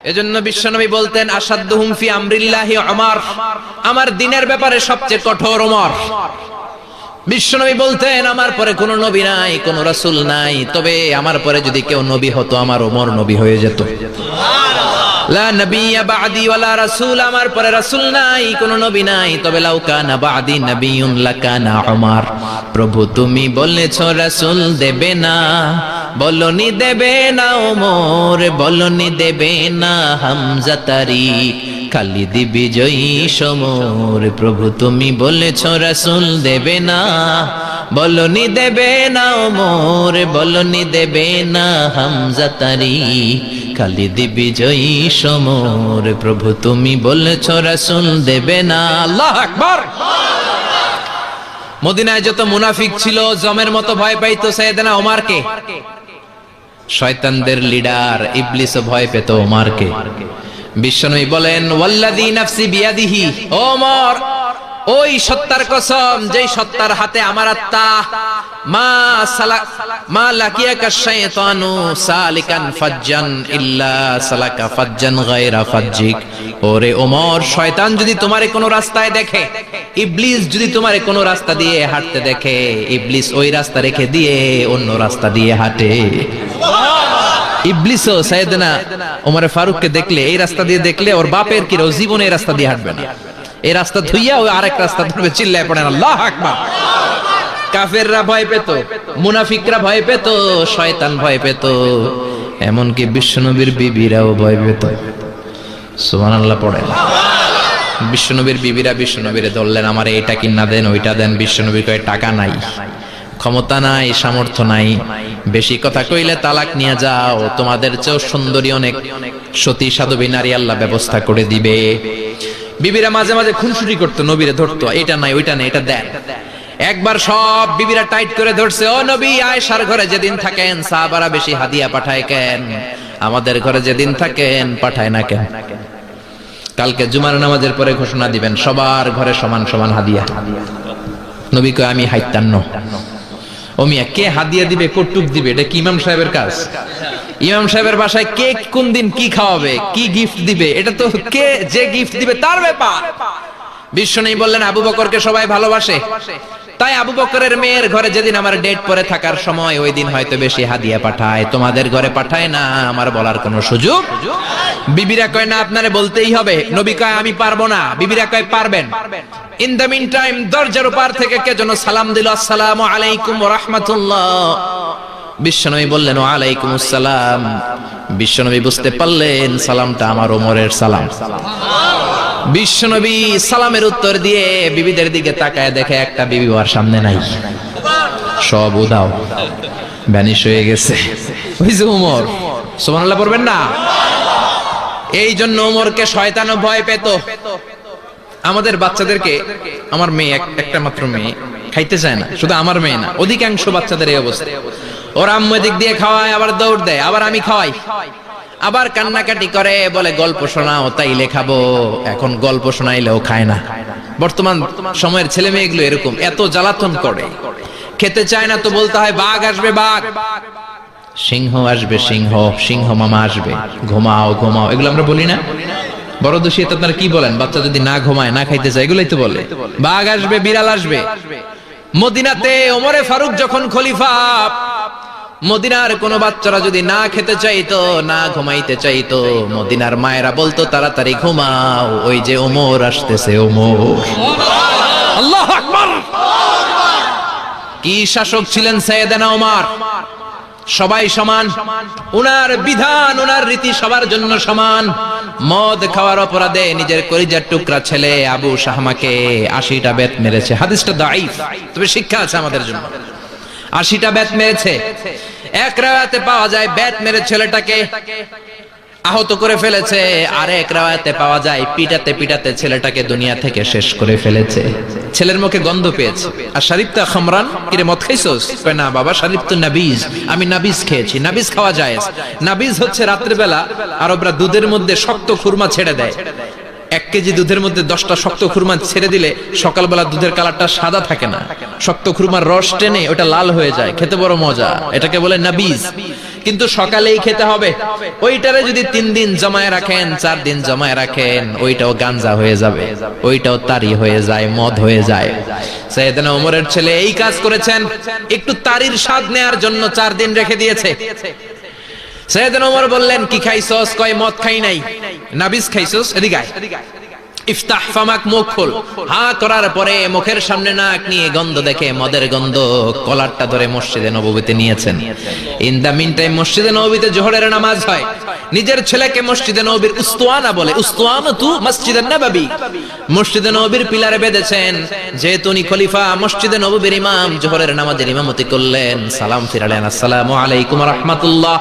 এজন্য বিশ্বনবী বলতেন আসাদুহুম ফি আমরিল্লাহি ওমর, আমার দ্বীনের ব্যাপারে সবচেয়ে কঠোর ওমর। বিশ্বনবী বলতেন আমার পরে কোনো নবী নাই, কোনো রাসূল নাই, তবে আমার পরে যদি কেউ নবী হতো আমার ওমর নবী হয়ে যেত। লা নবিয়্যা বা'দি ওয়ালা রাসূল, আমার পরে রাসূল নাই, কোনো নবী নাই, তবে লাউ কানা বা'দি নবিয়্যুন লাকানা ওমর। প্রভু তুমি বলেছো রাসূল দেবে না, বলনি দেবে না ওমর, বলনি দেবে না হামজা তারিক, খালিদ বিজয়ী সমর। প্রভু তুমি বলেছো রাসূল দেবে না, বলনি দেবে না ওমর, বলনি দেবে না হামজা তারিক, খালিদ বিজয়ী সমর। প্রভু তুমি বলেছো রাসূল দেবে না। আল্লাহু আকবার। মদিনায় যত মুনাফিক ছিল জমের মতো ভয় পাইতো সাইয়েদনা ওমরকে। শয়তানদের লিডার ইবলিসও ভয় পেত ওমরকে। বিশ্বনবী বলেন ওয়াল্লাযী নাফসি বিয়াদিহি, ওমর ওই সত্তার কসম যেই সত্তার হাতে আমার আত্মা, মা লাকিয়াকা শাইতানু সালিকান ফাজ্জান ইল্লা সালাকা ফাজ্জান গায়রা ফাজ্জিক। ওরে ওমর, শয়তান যদি তোমারে কোনো রাস্তায় দেখে, ইবলিস যদি তোমারে কোনো রাস্তা দিয়ে হাঁটতে দেখে, ইবলিস ওই রাস্তা রেখে দিয়ে অন্য রাস্তা দিয়ে হাঁটে। ইবলিসও সাইয়েদনা ওমর ফারুককে দেখলে, এই রাস্তা দিয়ে দেখলে ওর বাপের কি জীবনে এই রাস্তা দিয়ে হাঁটবে না, এই রাস্তা ধুইয়া ওই আরেক রাস্তা ধরবে, চিল্লায় পড়েন আল্লাহু আকবার। কাফেররা ভয় পেত, মুনাফিকরা ভয় পেত, শয়তান ভয় পেত, এমনকি বিশ্বনবীর বিবিরাও ভয় পেত। সুবহানাল্লাহ পড়েন। বিশ্বনবীর বিবিরা বিশ্বনবীরে ধরলেন, আমার এইটা কিনা দেন, ওইটা দেন। বিশ্বনবী কয় টাকা নাই, ক্ষমতা নাই, সামর্থ্য নাই, বেশি কথা কইলে তালাক নিয়ে যাও, তোমাদের চেয়েও সুন্দরী অনেক সতী সাধবী নারী আল্লাহ ব্যবস্থা করে দিবে। বিবিরা মাঝে মাঝে খুনসুটি করতো, নবীরে ধরতো, এটা নাই ওইটা নাই, এটা দেন। একবার সব বিবিরা টাইট করে ধরছে, ও নবী আয়েশার ঘরে যেদিন থাকেন সাহাবারা বেশি হাদিয়া পাঠায় কেন, আমাদের ঘরে যেদিন থাকেন পাঠায় না কেন? কালকে জুমার নামাজের পরে ঘোষণা দিবেন সবার ঘরে সমান সমান হাদিয়া। নবী কয় আমি হাইতান্ন। ও মিয়া, কে হাদিয়া দিবে, কটুক দিবে, এটা কি ইমাম সাহেবের কাজ? ইমাম সাহেবের বাসায় কে কোন দিন কি খাওয়াবে, কি গিফট দিবে, এটা তো কে যে গিফট দিবে তার ব্যাপার। বিশ্বনবী বললেন আবু বকরকে সবাই ভালোবাসে, তাই আবু বকরের মেয়ের ঘরে যেদিন আমার ডেট পরে থাকার সময়, ওই দিন হয়তো বেশি হাদিয়া পাঠায়, তোমাদের ঘরে পাঠায় না, আমার বলার কোনো সুযোগ। বিবিরা কয় না, আপনারে বলতেই হবে। নবী কয় আমি পারবো না, বিবিরা কয় পারবেন। ইন দ্য মিন টাইম দরজার উপর থেকে কে যেন সালাম দিল, আসসালামু আলাইকুম ওয়া রাহমাতুল্লাহ। বিশ্বনবী বললেন ওয়া আলাইকুমুস সালাম। বিশ্বনবী বুঝতে পারলেন সালামটা আমার ওমরের সালাম। বিশ্বনবী সালামের উত্তর দিয়ে বিবিদের দিকে তাকায়, দেখে একটা বিবি ওর সামনে নাই, সব উদাও, ভ্যানিশ হয়ে গেছে। ওই যে ওমর, সুবহানাল্লাহ পড়বেন না? এই জন্য ওমরকে শয়তানও ভয় পেত। আমাদের বাচ্চাদেরকে, আমার মেয়ে একটা মাত্র মেয়ে, খাইতে চায় না, শুধু আমার মেয়ে না, অধিকাংশ বাচ্চাদের এই অবস্থা। ওর আম্মু এদিক দিয়ে খাওয়ায়, আবার দৌড় দেয়, আবার আমি খাওয়াই, আবার কান্নাকাটি করে, বলে গল্প শোনাও, তাইলে খাবো। এখন গল্প শোনাইলেও খায় না। বর্তমান সময়ের ছেলে মেয়েগুলো এরকম, এত জ্বালাতন করে, খেতে চায় না তো বলতে হয় বাঘ আসবে, বাঘ, সিংহ আসবে, সিংহ, সিংহ মামা আসবে, ঘুমাও ঘুমাও, এগুলো আমরা বলি না? বড় দোষী তো আপনারা কি বলেন? বাচ্চা যদি না ঘুমায়, না খাইতে চায়, এগুলাই তো বলে। বাঘ আসবে, বিড়াল আসবে। মদিনাতে ওমরে ফারুক যখন খলিফা, মদিনার কোন বাচ্চারা যদি না খেতে চাইতো, না ঘুমাইতে চাইতো, মদিনার মায়েরা বলতো তাড়াতাড়ি ঘুমাও, ওই যে ওমর আসতেছে, ওমর। আল্লাহু আকবার। কি শাসক ছিলেন সাইয়েদনা ওমর! সবাই সমান, উনার বিধান, উনার রীতি সবার জন্য সমান। মদ খাওয়ার অপরাধে নিজের কলিজার টুকরা ছেলে আবু শাহমাকে 80টা বেত মেরেছে। হাদিসটা দাঈফ, তবে শিক্ষা আছে আমাদের জন্য। 80টা বেত মেরেছে। এক রাওয়ায়াতে পাওয়া যায় বেত মেরে ছেলেটাকে আহত করে ফেলেছে, আর এক রাওয়ায়াতে পাওয়া যায় পিটাতে পিটাতে ছেলেটাকে দুনিয়া থেকে শেষ করে ফেলেছে। ছেলের মুখে গন্ধ পেয়েছে। আর শরীফতা খামরান, কিরে মদ খাইছস? কয় না বাবা, শরীফ তো নাবিজ, আমি নাবিজ খেয়েছি। নাবিজ খাওয়া যায়। নাবিজ হচ্ছে রাতের বেলা আরবরা দুধের মধ্যে শক্ত খুরমা ছেড়ে দেয়। 1 কেজি দুধের মধ্যে 10টা শক্ত খুরমা ছেড়ে দিলে সকালবেলা দুধের কালারটা সাদা থাকে না, শক্ত খুরমার রস টেনে ওটা লাল হয়ে যায়, খেতে বড় মজা। এটাকে বলে নাবিজ। কিন্তু সকালেই খেতে হবে। ওইটারে যদি 3 দিন জমায় রাখেন, 4 দিন জমায় রাখেন, ওইটাও গাঞ্জা হয়ে যাবে, ওইটাও তারি হয়ে যায়, মদ হয়ে যায়। সাইয়েদনা ওমরের ছেলে এই কাজ করেছেন, একটু তারির স্বাদ নেয়ার জন্য 4 দিন রেখে দিয়েছে। সাইয়েদনা ওমর বললেন, কি খাইছস? কয় মদ খাই নাই। নাবিজ খাইছস? এদিকে আয়। ইফতাহ ফামাক, মুখ খোল। হা করার পরে মুখের সামনে নাক নিয়ে গন্ধ দেখে, মদের গন্ধ, কলারটা ধরে মসজিদে নববীতে নিয়েছেন। ইন দা মিন টাইম মসজিদে নববীতে জোহরের নামাজ হয়। নিজের ছেলেকে মসজিদে নববীর উস্তুয়ানা বলে, উস্তুয়ানাতু মসজিদে নববী, মসজিদে নববীর পিলারে বেঁধেছেন। যেহেতু উনি খলিফা, মসজিদে নববীর ইমাম, জোহরের নামাজের ইমামতি করলেন। সালাম ফিরালেন, আসসালামু আলাইকুম ওয়া রাহমাতুল্লাহ,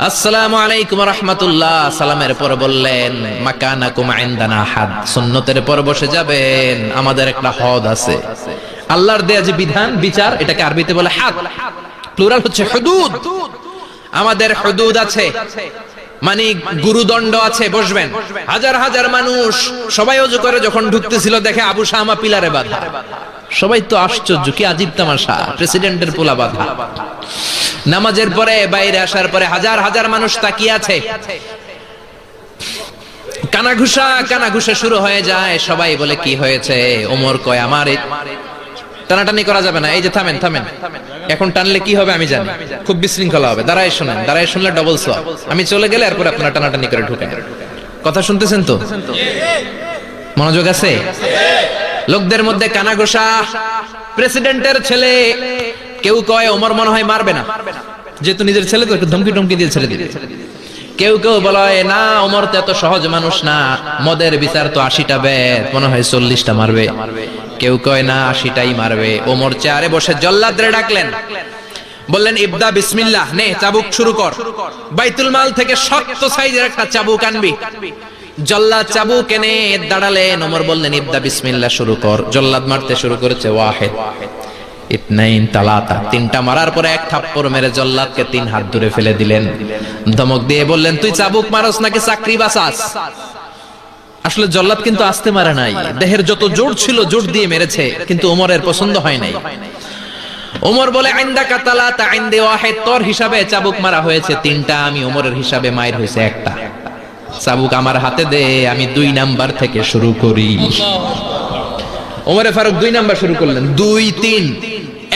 আসসালামু আলাইকুম ওয়া রাহমাতুল্লাহ। সালামের পর বললেন, মাকানাকুম ইনদানা হাদ, সুন্নতের পর বসে যাবেন, আমাদের একটা হদ আছে। আল্লাহর দেয়া যে বিধান, বিচার, এটাকে আরবিতে বলে হাদ, প্লুরাল হচ্ছে হুদুদ। আমাদের হুদুদ আছে, মানে গুরুদণ্ড আছে, বসবেন। হাজার হাজার মানুষ সবাই ওযু করে যখন ঢুকতেছিল, দেখে আবু শামা পিলারে বাঁধা। সবাই তো আশ্চর্য, কি আজীব তামাশা, প্রেসিডেন্টের পোলা বাঁধা। নামাজের পরে বাইরে আসার পরে হাজার হাজার মানুষ তাকিয়ে আছে। কানাঘুষা শুরু হয়ে যায়। সবাই বলে, কি হয়েছে? ওমর কয়, আমার টানাটানি করা যাবে না। এই যে থামেন থামেন, এখন টানলে কি হবে আমি জানি, খুব বিশৃঙ্খলা হবে। দাঁড়ায় শোনেন, দাঁড়ায় শুনলে ডবল সওয়াব। আমি চলে গেলে এরপর আপনারা টানাটানি করে ঢুকেন। কথা শুনতেছেন তো? মনোযোগ আছে? লোকদের মধ্যে কানাঘুষা। প্রেসিডেন্টের ছেলে, কেউ কয় ওমর মনে হয় মারবে না, যেহেতু নিজের ছেলে তো একটু ধমকি টমকি দিয়ে ছেড়ে দিবে। কেউ কেউ বলে, না ওমর তো এত সহজ মানুষ না, মদের বিচার তো 80টা বেদ, মনে হয় 40টা মারবে। কেউ কয় না, 80টাই মারবে। ওমর চেয়ারে বসে জল্লাদরে ডাকলেন, বললেন, ইবদা বিসমিল্লাহ, নে চাবুক শুরু কর। বাইতুল মাল থেকে শক্ত সাইজের একটা চাবুক আনবি। জল্লাদ চাবুক এনে দাঁড়ালেন। ওমর বললেন, ইবদা বিসমিল্লাহ, শুরু কর। জল্লাদ মারতে শুরু করেছে। ওয়াহিদ, ইতনাইন, তালাতা, 3টা মারার পরে এক থাপ্পড় মেরে জল্লাদকে 3 হাত দূরে ফেলে দিলেন। ধমক দিয়ে বললেন, তুই চাবুক মারস নাকি চাকরি বাঁচাস? আসলে জল্লাদ কিন্তু আস্তে মারে নাই, দেহের যত জোর ছিল জোর দিয়ে মেরেছে, কিন্তু ওমরের পছন্দ হয় নাই। ওমর বলে, ইনদাকা তালাতা ইনদি ওয়াহিদ, তোর হিসাবে চাবুক মারা হয়েছে 3টা, আমি ওমরের হিসাবে মাইর হয়েছে 1টা। চাবুক আমার হাতে দে, আমি 2 নাম্বার থেকে শুরু করি। ওমরে ফারুক 2 নাম্বার শুরু করলেন। 2, 3,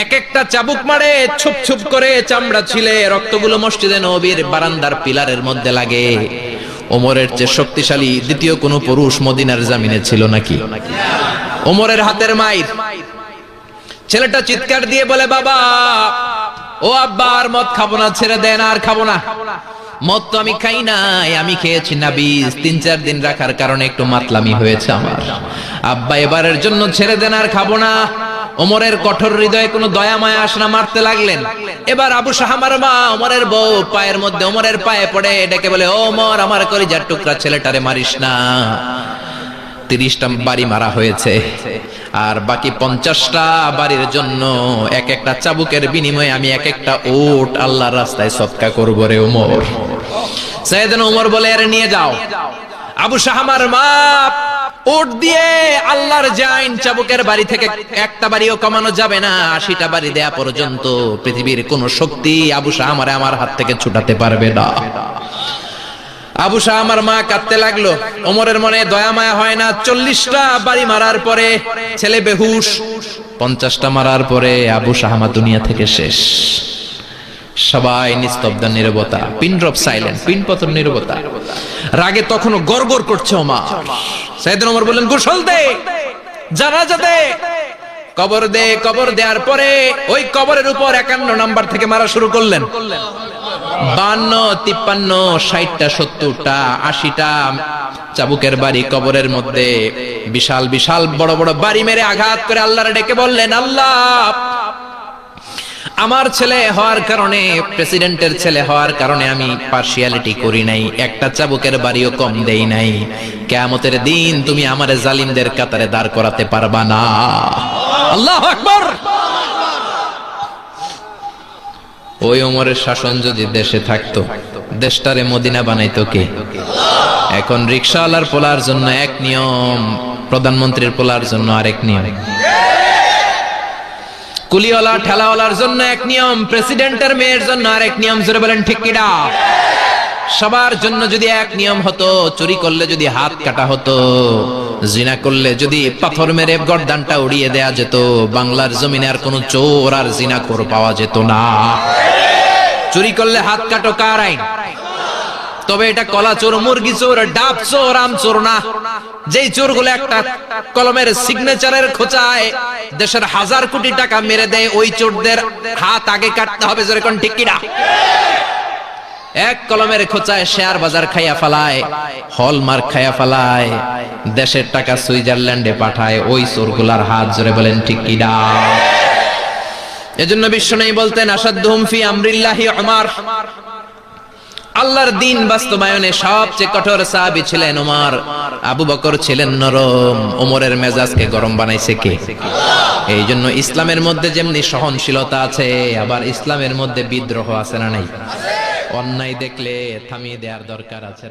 এক একটা চাবুক মারে, ছুপ ছুপ করে চামড়া ছিলে, রক্তগুলো মসজিদে নববীর বারান্দার পিলারের মধ্যে লাগে। ওমরের চেয়ে শক্তিশালী দ্বিতীয় কোন পুরুষ মদিনার জমিনে ছিল নাকি? ওমরের হাতের মাইর। ছেলেটা চিৎকার দিয়ে বলে, বাবা, ও আব্বা, আর মদ খাবো না, ছেড়ে দেন, আর খাবো না। মদ তো আমি খাই নাই, আমি খেয়েছি নাবিজ, 3-4 দিন রাখার কারণে একটু মাতলামি হয়েছে আমার। আব্বা, এবারের জন্য ছেড়ে দেন, আর খাবো না। ওমরের কঠোর হৃদয়ে কোনো দয়া মায়া আসে না, মারতে লাগলেন। এবার আবু শাহামার মা, ওমরের বউ, পায়ের মধ্যে ওমরের পায়ে পড়ে ডেকে বলে, ওমর, আমার কলিজার টুকরা ছেলেটারে মারিস না। 30টা বাড়ি মারা হয়েছে, আর বাকি 50টা বাড়ির জন্য এক একটা চাবুকের বিনিময়ে আমি এক একটা উট আল্লাহর রাস্তায় সদকা করব রে ওমর। সাইয়েদনা ওমর বলে, আরে নিয়ে যাও। আবু শাহামার মা উট দিয়ে আল্লাহর জাইন, চাবুকের বাড়ি থেকে একটা বাড়িও কমানো যাবে না, 80টা বাড়ি দেয়া পর্যন্ত পৃথিবীর কোন শক্তি আবু শাহামারে আমার হাত থেকে ছুটাতে পারবে না। আবু শাহামার মা কাঁদতে লাগলো। ওমরের মনে দয়া মায়া হয় না। 40টা বাড়ি মারার পরে ছেলে বেহুশ, 50টা মারার পরে আবু শাহামা দুনিয়া থেকে শেষ। সবাই নিস্তব্ধ, নীরবতা, পিন ড্রপ সাইলেন্ট, পিন পতন নীরবতা। রাগে তখনও গড়গড় করছে ওমর। সাইয়েদনা ওমর বললেন, গোসল দে, জানাজা দে, কবর দে। কবর দেওয়ার পরে ওই কবরের উপর 51 নাম্বার থেকে মারা শুরু করলেন। 52, 53, 60টা, 70টা, 80টা চাবুকের বাড়ি কবরের মধ্যে, বিশাল বিশাল বড় বড় বাড়ি মেরে আঘাত করে আল্লাহরে ডেকে বললেন, আল্লাহ, আমার ছেলে হওয়ার কারণে, প্রেসিডেন্টের ছেলে হওয়ার কারণে আমি পার্সিয়ালিটি করি নাই, একটা চাবুকের বাড়িও কম দেই নাই। কিয়ামতের দিন তুমি আমারে জালিমদের কাতারে দাঁড় করাতে পারবা না। আল্লাহু আকবার। ওই ওমরের শাসন যদি দেশে থাকতো, দেশটারে মদিনা বানাইতো কে? এখন রিকশাওয়ালার পোলার জন্য এক নিয়ম, প্রধানমন্ত্রীর পোলার জন্য আরেক নিয়ম। কুলিওয়ালা ঠেলাওয়ালার জন্য এক নিয়ম, প্রেসিডেন্টের মেয়ের জন্য আরেক নিয়ম। জোরে বলেন ঠিক কি না? সবার জন্য যদি এক নিয়ম হতো, চুরি করলে যদি হাত কাটা হতো, জিনা করলে যদি পাথর মেরে গর্দানটা উড়িয়ে দেয়া যেত, বাংলার জমিনে আর কোনো চোর আর জিনাখোর পাওয়া যেত না। চুরি করলে হাত কাটো কার আইন? তবে এটা কলা চোর, মুরগি চোর, ডাব চোর, আম চোর না। যেই চোরগুলো একটা কলমের সিগনেচারের খোঁচায় দেশের হাজার কোটি টাকা মেরে দেয়, ওই চোরদের হাত আগে কাটতে হবে। জোরে কোন ঠিক কিনা? এক কলমের খোঁচায় শেয়ার বাজার খাইয়া ফেলায়, হলমার্ক খাইয়া ফেলায়, দেশের টাকা সুইজারল্যান্ডে পাঠায়, ওই চোরগুলার হাত। জোরে বলেন ঠিক কিনা? এজন্য বিশ্বনবী বলতেন, আসাদুহুম ফি আমরিল্লাহি উমর। আল্লাহর দ্বীন বাস্তবায়নে সবচেয়ে কঠোর সাহাবী ছিলেন ওমর। আবু বকর ছিলেন নরম, ওমরের মেজাজকে গরম বানাইছে কে? এই জন্য ইসলামের মধ্যে যেমনি সহনশীলতা আছে, আবার ইসলামের মধ্যে বিদ্রোহ আছে না নাই? অন্যায় দেখলে থামিয়ে দেওয়ার দরকার আছে।